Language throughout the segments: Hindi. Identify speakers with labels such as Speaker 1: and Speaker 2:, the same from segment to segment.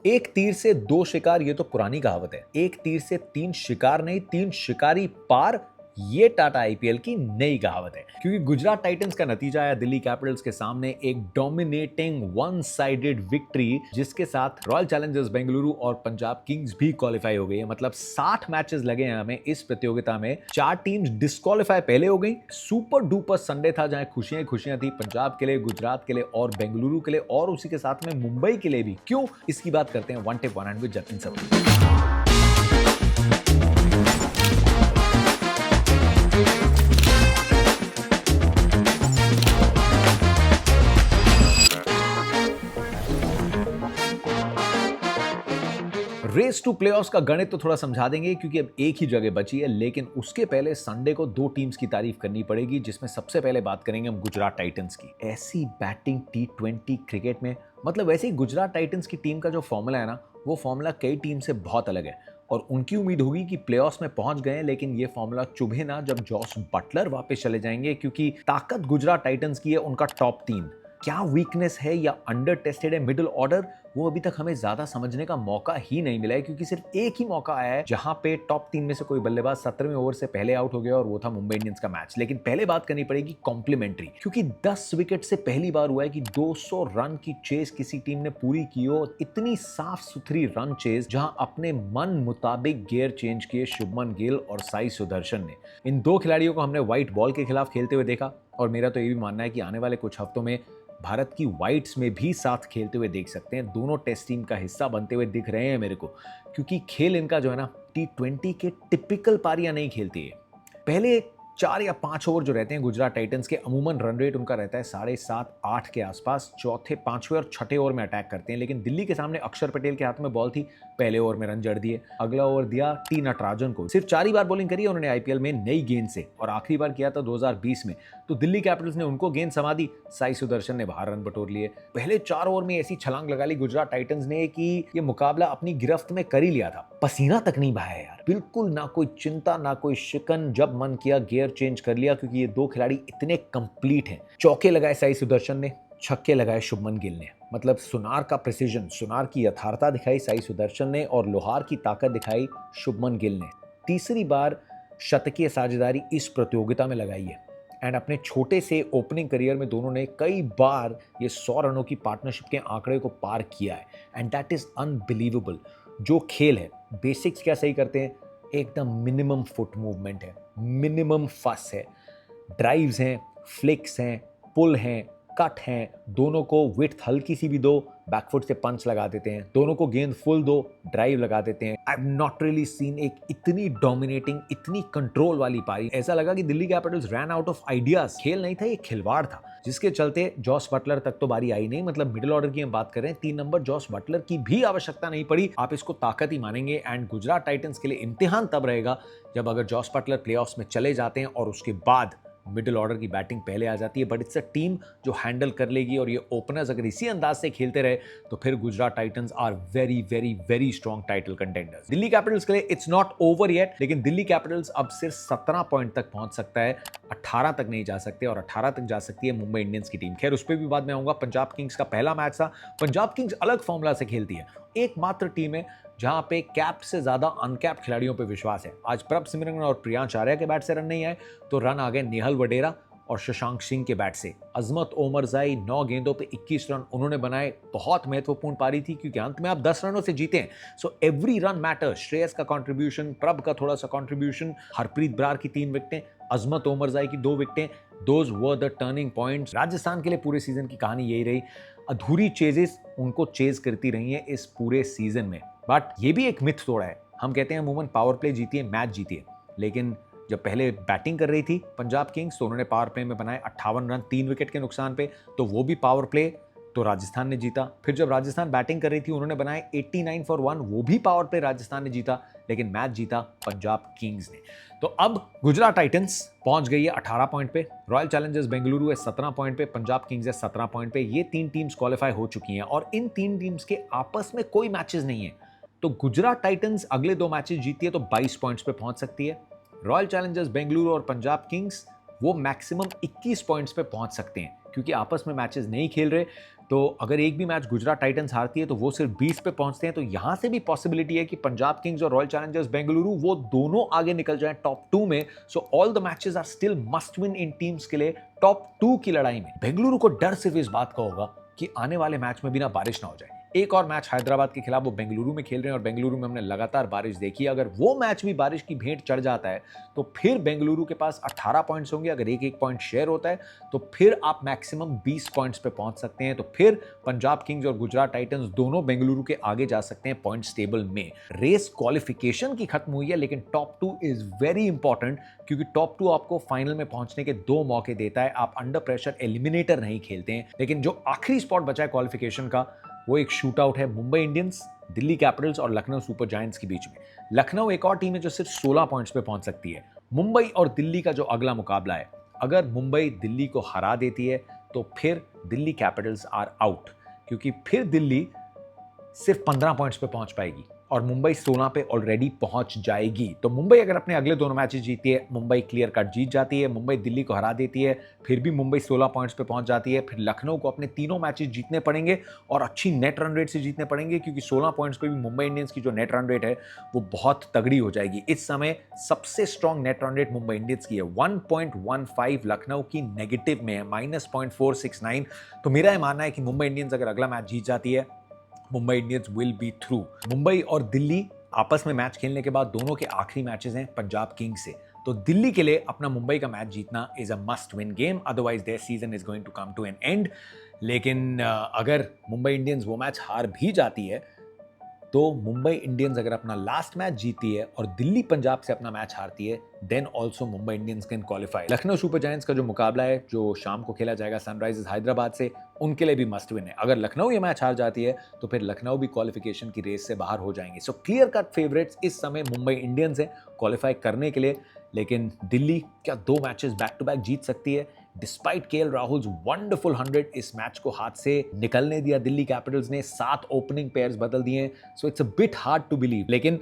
Speaker 1: एक तीर से दो शिकार, ये तो पुरानी कहावत है। एक तीर से तीन शिकार नहीं, तीन शिकारी पार, ये टाटा आईपीएल की नई कहावत है। क्योंकि गुजरात टाइटंस का नतीजा आया दिल्ली कैपिटल्स के सामने एक डोमिनेटिंग वन साइडेड विक्ट्री, जिसके साथ रॉयल चैलेंजर्स बेंगलुरु और पंजाब किंग्स भी क्वालिफाई हो गई है। मतलब 60 मैचेस लगे हैं हमें इस प्रतियोगिता में, 4 टीम्स डिस्क्वालीफाई पहले हो गई। सुपर डुपर संडे था जहां खुशियां खुशियां थी पंजाब के लिए, गुजरात के लिए और बेंगलुरु के लिए, और उसी के साथ में मुंबई के लिए भी। क्यों, इसकी बात करते हैं one tip one hand with Jatin Sapru. Race to playoffs का गणित तो थोड़ा समझा देंगे क्योंकि अब एक ही जगह बची है, लेकिन उसके पहले संडे को 2 टीम्स की तारीफ करनी पड़ेगी, जिसमें सबसे पहले बात करेंगे हम गुजरात टाइटंस की। ऐसी बैटिंग T20 क्रिकेट में, मतलब वैसे ही गुजरात टाइटंस की टीम का जो फॉर्मूला है ना, वो फॉर्मूला कई टीम से बहुत अलग है और उनकी उम्मीद होगी कि प्लेऑफ्स में पहुंच गए, लेकिन ये फॉर्मूला चुभे ना जब जॉस बटलर वापस चले जाएंगे, क्योंकि ताकत गुजरात टाइटंस की है उनका टॉप 3। क्या वीकनेस है या अंडर टेस्टेड है मिडिल ऑर्डर, वो अभी तक हमें ज्यादा समझने का मौका ही नहीं मिला है, क्योंकि सिर्फ एक ही मौका आया है जहां पे टॉप 3 में से कोई बल्लेबाज 17वें ओवर से पहले आउट हो गया और वो था मुंबई इंडियंस का मैच। लेकिन पहले बात करनी पड़ेगी कॉम्प्लीमेंट्री, क्योंकि 10 विकेट से पहली बार हुआ है कि 200 रन की चेस किसी टीम ने पूरी की हो। इतनी साफ सुथरी रन चेस जहां अपने मन मुताबिक गियर चेंज किए शुभमन गिल और साई सुदर्शन ने। इन 2 खिलाड़ियों को हमने व्हाइट बॉल के खिलाफ खेलते हुए देखा और मेरा तो ये भी मानना है कि आने वाले कुछ हफ्तों में भारत की व्हाइट्स में भी साथ खेलते हुए देख सकते हैं। दोनों टेस्ट टीम का हिस्सा बनते हुए दिख रहे हैं मेरे को, क्योंकि खेल इनका जो है ना T20 के टिपिकल पारियां नहीं खेलती है। पहले 4 या 5 ओवर जो रहते हैं गुजरात टाइटंस के, अमूमन रन रेट उनका रहता है 7.5-8 के आसपास। चौथे, 5वें और 6ठे ओवर में अटैक करते हैं, लेकिन दिल्ली के सामने अक्षर पटेल के हाथ में बॉल थी, पहले ओवर में रन जड़ दिए। अगला ओवर दिया टी नटराजन को, सिर्फ 4 ही बार बॉलिंग करी उन्होंने आईपीएल में नई गेंद से, और आखिरी बार किया था 2020 में। तो दिल्ली कैपिटल्स ने उनको गेंद समा दी, साई सुदर्शन ने बाहर रन बटोर लिए। पहले 4 ओवर में ऐसी छलांग लगा ली गुजरात टाइटंस ने कि ये मुकाबला अपनी गिरफ्त में कर ही लिया था। पसीना तक नहीं बहाया यार, बिल्कुल ना कोई चिंता ना कोई शिकन। जब मन किया गियर चेंज कर लिया, क्योंकि ये 2 खिलाड़ी इतने कंप्लीट हैं। चौके लगाए साई सुदर्शन ने, छक्के लगाए शुभमन गिल ने। मतलब सुनार का प्रिसीजन, सुनार की यथार्थता दिखाई साई सुदर्शन ने और लोहार की ताकत दिखाई शुभमन गिल ने। तीसरी बार शतकीय साझेदारी इस प्रतियोगिता में लगाई है एंड अपने छोटे से ओपनिंग करियर में दोनों ने कई बार ये 100 रनों की पार्टनरशिप के आंकड़े को पार किया है एंड दैट इज अनबिलीवेबल। जो खेल है, बेसिक्स क्या सही करते हैं, एकदम मिनिमम फुट मूवमेंट है, मिनिमम फस है, ड्राइव्स हैं, फ्लिक्स हैं, पुल हैं, कट हैं, दोनों को विड्थ हल्की सी भी दो, बैकफुट से पंच लगा देते हैं, दोनों को गेंद फुल दो, ड्राइव लगा देते हैं। I have not really seen एक इतनी डोमिनेटिंग, इतनी कंट्रोल वाली पारी। ऐसा लगा कि Delhi Capitals ran out of ideas. खेल नहीं था, ये खिलवाड़ था, जिसके चलते जॉस बटलर तक तो बारी आई नहीं। मतलब मिडिल ऑर्डर की हम बात करें, 3 नंबर जॉस बटलर की भी आवश्यकता नहीं पड़ी। आप इसको ताकत ही मानेंगे एंड गुजरात टाइटंस के लिए इम्तिहान तब रहेगा जब अगर जॉस बटलर प्लेऑफ्स में चले जाते हैं और उसके बाद मिडिल ऑर्डर की बैटिंग पहले आ जाती है। बट इट्स अ टीम जो हैंडल कर लेगी, और ये ओपनर्स अगर इसी अंदाज से खेलते रहे तो फिर Gujarat Titans are very very very strong title contenders. Delhi Capitals के लिए इट्स नॉट ओवर येट, लेकिन दिल्ली कैपिटल्स अब सिर्फ 17 पॉइंट तक पहुंच सकता है, 18 तक नहीं जा सकते, और 18 तक जा सकती है मुंबई इंडियंस की टीम। खैर, उस पर भी बाद में आऊंगा। पंजाब किंग्स का पहला मैच था। पंजाब किंग्स अलग फॉर्मूला से खेलती है, एकमात्र टीम है जहां पे कैप से ज्यादा अनकैप खिलाड़ियों पे विश्वास है। आज प्रभ सिमरन और प्रियांश आर्या के बैट से रन नहीं आए, तो रन आ गए नेहल वडेरा और शशांक सिंह के बैट से। अजमत ओमरजाई 9 गेंदों पे 21 रन उन्होंने बनाए। बहुत महत्वपूर्ण पारी थी, क्योंकि अंत में आप 10 रनों से जीते हैं, so every run matter. Shreyas का कंट्रीब्यूशन, प्रभ का थोड़ा सा कंट्रीब्यूशन, हरप्रीत बरार की 3 विकेटें, अजमत ओमरजाई की 2 विकेटें, those were the turning points. Rajasthan के लिए पूरे सीजन की कहानी यही रही, अधूरी चेजेस उनको चेज करती रही हैं इस पूरे सीजन में। बट ये भी एक मिथ तोड़ा है। हम कहते हैं अमूमन पावर प्ले जीतिए, मैच जीतिए, लेकिन जब पहले बैटिंग कर रही थी पंजाब किंग्स तो उन्होंने पावर प्ले में बनाए 58 रन 3 विकेट के नुकसान पे, तो वो भी पावर प्ले, तो राजस्थान ने जीता। फिर जब राजस्थान बैटिंग कर रही थी उन्होंने बनाए 89 फॉर 1, वो भी पावर प्ले, राजस्थान ने जीता, लेकिन मैच जीता पंजाब किंग्स ने। तो अब गुजरात टाइटंस पहुंच गई है 18 पॉइंट पे, रॉयल चैलेंजर्स बेंगलुरु है 17 पॉइंट पे, पंजाब किंग्स है 17 पॉइंट पे। ये 3 टीम्स क्वालिफाई हो चुकी हैं और इन 3 टीम्स के आपस में कोई मैचेस नहीं है। तो गुजरात टाइटंस अगले 2 मैचेस जीती है तो 22 पॉइंट्स पे पहुंच सकती है। रॉयल चैलेंजर्स बेंगलुरु और पंजाब किंग्स वो मैक्सिमम 21 पॉइंट्स पे पहुंच सकते हैं। क्योंकि आपस में मैचेस नहीं खेल रहे। तो अगर एक भी मैच गुजरात टाइटंस हारती है तो वो सिर्फ 20 पे पहुंचते हैं। तो यहां से भी पॉसिबिलिटी है कि पंजाब किंग्स और रॉयल चैलेंजर्स बेंगलुरु वो दोनों आगे निकल जाएं टॉप 2 में। So all the matches are still must win in teams के लिए टॉप 2 की लड़ाई में। बेंगलुरु को डर सिर्फ इस बात का होगा कि आने वाले मैच में भी ना बारिश ना हो जाए। एक और मैच हैदराबाद के खिलाफ वो बेंगलुरु में खेल रहे हैं और बेंगलुरु में हमने लगातार बारिश देखी है। अगर वो मैच भी बारिश की भेंट चढ़ जाता है तो फिर बेंगलुरु के पास 18 पॉइंट्स होंगे। अगर एक पॉइंट शेयर होता है तो फिर आप मैक्सिमम 20 पॉइंट्स पे पहुंच सकते हैं। तो फिर पंजाब किंग्स और गुजरात टाइटंस दोनों बेंगलुरु के आगे जा सकते हैं पॉइंट्स टेबल में। रेस क्वालिफिकेशन की खत्म हुई है, लेकिन टॉप 2 इज वेरी इंपॉर्टेंट, क्योंकि टॉप 2 आपको फाइनल में पहुंचने के 2 मौके देता है। आप अंडर प्रेशर एलिमिनेटर नहीं खेलते हैं। लेकिन जो आखिरी स्पॉट बचा है क्वालिफिकेशन का, वो एक शूट आउट है मुंबई इंडियंस, दिल्ली कैपिटल्स और लखनऊ सुपर जायंट्स के बीच में। लखनऊ एक और टीम है जो सिर्फ 16 पॉइंट्स पे पहुंच सकती है। मुंबई और दिल्ली का जो अगला मुकाबला है, अगर मुंबई दिल्ली को हरा देती है तो फिर दिल्ली कैपिटल्स आर आउट, क्योंकि फिर दिल्ली सिर्फ 15 पॉइंट्स पे पहुंच पाएगी और मुंबई 16 पे ऑलरेडी पहुंच जाएगी। तो मुंबई अगर अपने अगले दोनों मैचेस जीती है, मुंबई क्लियर कट जीत जाती है। मुंबई दिल्ली को हरा देती है, फिर भी मुंबई 16 पॉइंट्स पे पहुंच जाती है। फिर लखनऊ को अपने तीनों मैचेस जीतने पड़ेंगे और अच्छी नेट रन रेट से जीतने पड़ेंगे, क्योंकि 16 पॉइंट्स पे भी मुंबई इंडियंस की जो नेट रन रेट है वो बहुत तगड़ी हो जाएगी। इस समय सबसे strong net run rate Mumbai Indians की है 1.15, लखनऊ की नेगेटिव में है -0.469। तो मेरा यह मानना है कि मुंबई इंडियंस अगर अगला मैच जीत जाती है, Mumbai Indians will be through. Mumbai और दिल्ली आपस में मैच खेलने के बाद दोनों के आखिरी मैचेस हैं पंजाब किंग्स से। तो दिल्ली के लिए अपना मुंबई का मैच जीतना is a must win game, otherwise their season is going to come to an end. लेकिन अगर मुंबई इंडियंस वो मैच हार भी जाती है तो मुंबई इंडियंस अगर अपना लास्ट मैच जीती है और दिल्ली पंजाब से अपना मैच हारती है, then also Mumbai Indians can qualify. Lucknow Super Giants का जो मुकाबला है जो शाम को खेला जाएगा सनराइजर्स हैदराबाद से, उनके लिए भी मस्ट विन है। अगर लखनऊ ये मैच हार जाती है तो फिर लखनऊ भी क्वालिफिकेशन की रेस से बाहर हो जाएंगे। सो क्लियर कट फेवरेट्स इस समय मुंबई इंडियंस है क्वालिफाई करने के लिए। लेकिन दिल्ली क्या 2 मैचेस बैक टू बैक जीत सकती है? डिस्पाइट केएल राहुल्स वंडरफुल 100, इस मैच को हाथ से निकलने दिया दिल्ली कैपिटल्स ने। 7 ओपनिंग पेयर्स बदल दिए, so it's a bit hard to believe. लेकिन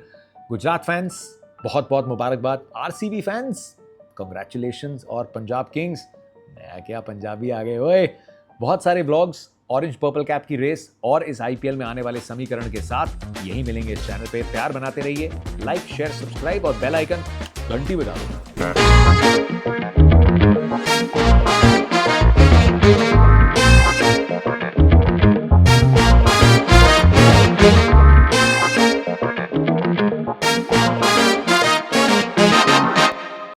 Speaker 1: गुजरात फैंस बहुत बहुत मुबारकबाद, आरसीबी फैंस कंग्रेचुलेशंस, और पंजाब किंग्स नया क्या पंजाबी आ गए ओए। बहुत सारे व्लॉग्स ऑरेंज पर्पल कैप की रेस और इस आईपीएल में आने वाले समीकरण के साथ यही मिलेंगे इस चैनल पे। प्यार बनाते रहिए, लाइक शेयर सब्सक्राइब और बेल आइकन घंटी बजा दो।